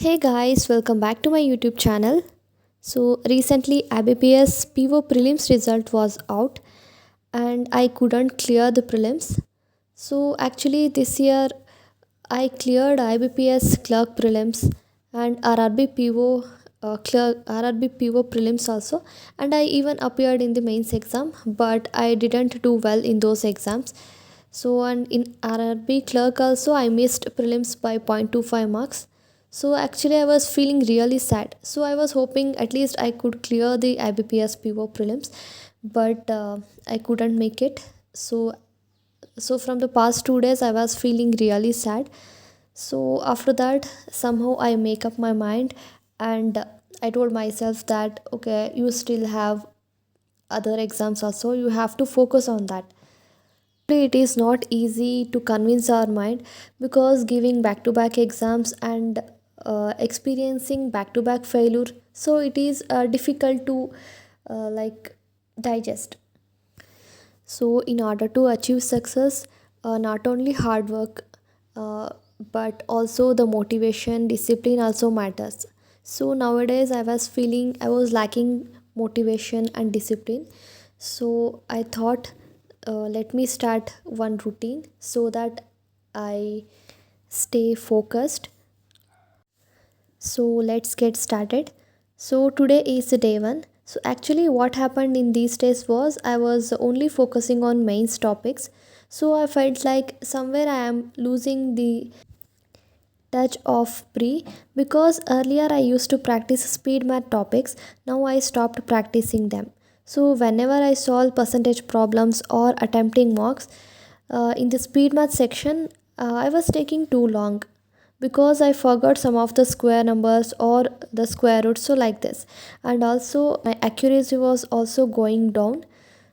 Hey guys, welcome back to my YouTube channel. So recently Ibps PO prelims result was out and I couldn't clear the prelims. So actually this year I cleared Ibps clerk prelims and RRB PO RRB PO prelims also, and I even appeared in the mains exam, but I didn't do well in those exams. So and in RRB clerk also I missed prelims by 0.25 marks. So actually I was feeling really sad. So I was hoping at least I could clear the IBPS PO prelims, but I couldn't make it. So from the past 2 days I was feeling really sad. So after that somehow I make up my mind, and I told myself that okay, you still have other exams also, you have to focus on that. It is not easy to convince our mind, because giving back to back exams and experiencing back to back failure, so it is difficult to like digest. So in order to achieve success, not only hard work, uh, but also the motivation, discipline also matters. So nowadays I was lacking motivation and discipline. So I thought, let me start one routine so that I stay focused. So let's get started. So today is the day one. So actually what happened in these days was I was only focusing on mains topics. So I felt like somewhere I am losing the touch of pre, because earlier I used to practice speed math topics. Now I stopped practicing them. So whenever I solve percentage problems or attempting mocks, in the speed math section, I was taking too long because I forgot some of the square numbers or the square roots. So like this, and also my accuracy was also going down.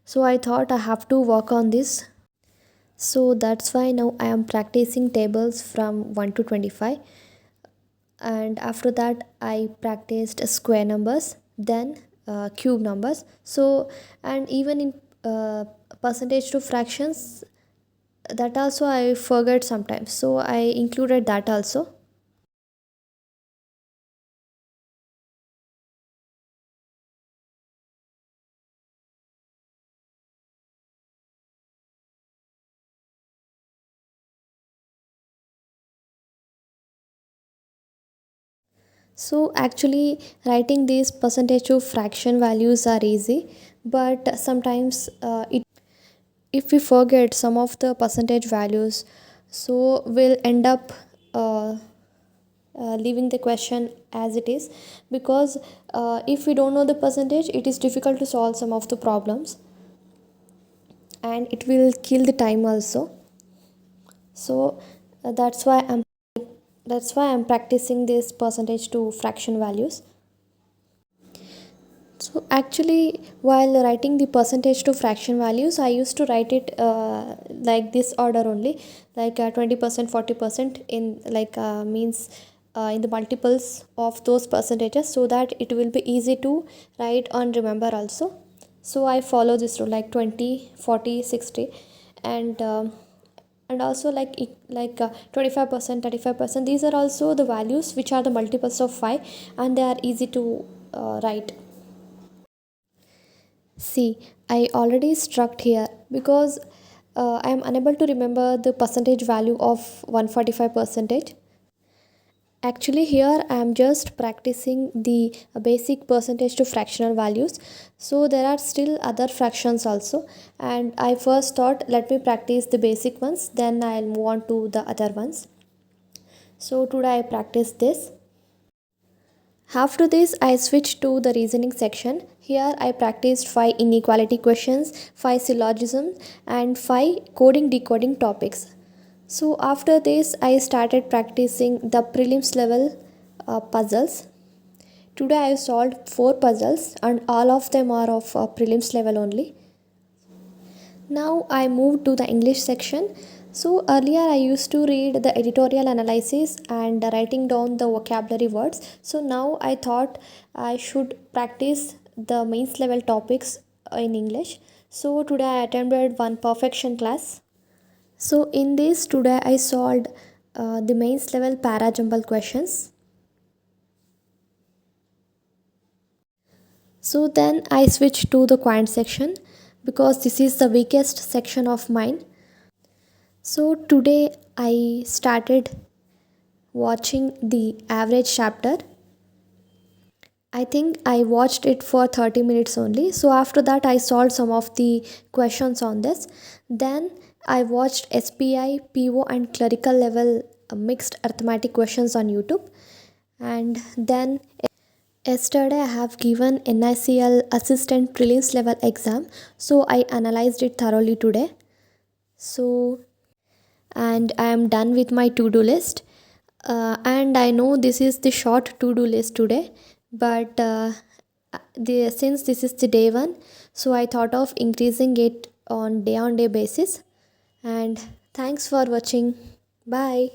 So I thought I have to work on this. So that's why now I am practicing tables from 1 to 25, and after that I practiced square numbers, then cube numbers. So and even in percentage to fractions, that also I forget sometimes, so I included that also. So actually writing these percentage to fraction values are easy, but sometimes if we forget some of the percentage values, so we'll end up uh, leaving the question as it is, because if we don't know the percentage, it is difficult to solve some of the problems, and it will kill the time also. So that's why I'm practicing this percentage to fraction values. So actually, while writing the percentage to fraction values, I used to write it like this order only, like 20%, 40% in like means in the multiples of those percentages, so that it will be easy to write and remember also. So I follow this rule like 20, 40, 60, and and also like 25%, 35%. These are also the values which are the multiples of 5, and they are easy to write. See, I already struck here because I am unable to remember the percentage value of 145 percentage. Actually, here I am just practicing the basic percentage to fractional values. So there are still other fractions also, and I first thought let me practice the basic ones, then I'll move on to the other ones. So today I practice this. After this, I switched to the reasoning section. Here, I practiced 5 inequality questions, 5 syllogisms, and 5 coding decoding topics. So, after this, I started practicing the prelims level puzzles. Today, I solved 4 puzzles, and all of them are of prelims level only. Now I moved to the English section. So earlier I used to read the editorial analysis and writing down the vocabulary words. So now I thought I should practice the mains level topics in English. So today I attended one perfection class. So in this today I solved the mains level para jumble questions. So then I switched to the quant section because this is the weakest section of mine. So today I started watching the average chapter. I think I watched it for 30 minutes only. So after that, I solved some of the questions on this. Then I watched SBI, PO, and clerical level mixed arithmetic questions on YouTube. And then yesterday, I have given NICL assistant prelims level exam. So I analyzed it thoroughly today. So, and I am done with my to do list. And I know this is the short to do list today, but since this is the day one, so I thought of increasing it on day basis. And thanks for watching. Bye.